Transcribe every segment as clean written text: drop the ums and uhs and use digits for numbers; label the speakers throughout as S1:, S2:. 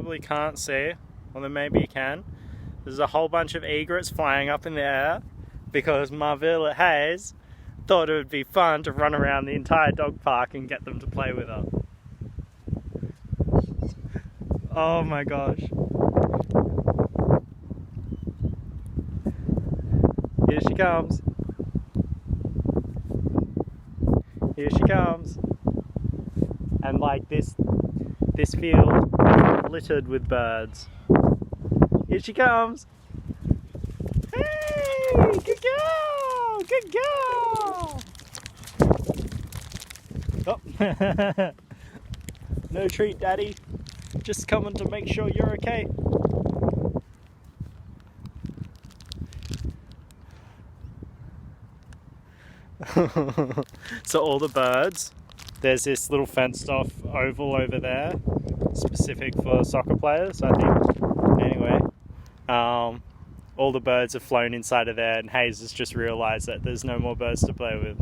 S1: probably can't see, or then maybe you can, there's a whole bunch of egrets flying up in the air because Marville at Haze thought it would be fun to run around the entire dog park and get them to play with her. Oh my gosh. Here she comes. Here she comes. And like this field littered with birds. Here she comes. Hey, good girl, good girl. Oh. No treat, Daddy. Just coming to make sure you're okay. So all the birds, there's this little fenced off oval over there, specific for soccer players, I think. Anyway, all the birds have flown inside of there, and Haze has just realised that there's no more birds to play with.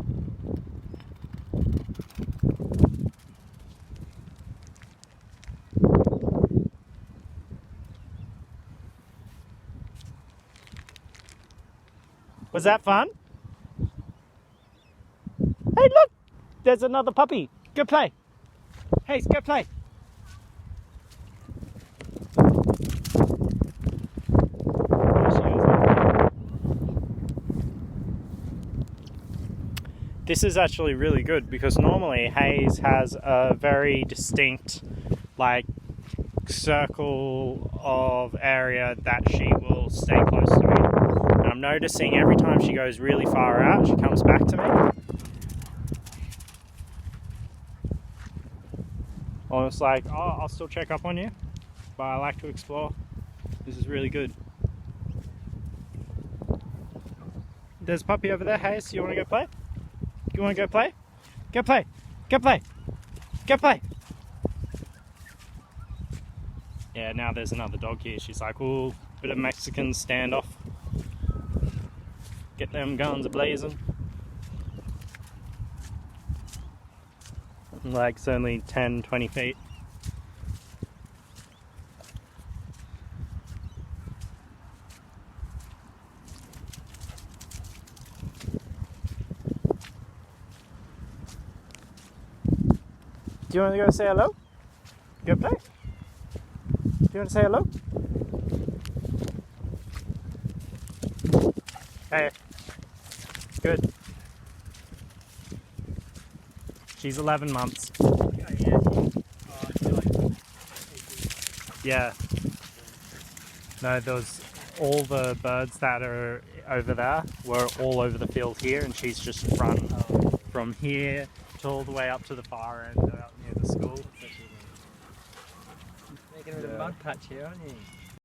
S1: Was that fun? Hey, look! There's another puppy. Go play. Haze, go play. This is actually really good because normally Haze has a very distinct, like, circle of area that she will stay close to me. And I'm noticing every time she goes really far out, she comes back to me. Almost like, oh, I'll still check up on you, but I like to explore. This is really good. There's a puppy over there. Haze, you want to go play? You want to go play? Go play! Go play! Go play! Yeah, now there's another dog here. She's like, ooh, bit of Mexican standoff. Get them guns a-blazing. Like, it's only 10, 20 feet. Do you want to go say hello? Go play? Do you want to say hello? Hey. Good. She's 11 months. Yeah. No, those all the birds that are over there were all over the field here, and she's just run from here to all the way up to the far end out near the school.
S2: Making a mud patch here, aren't you?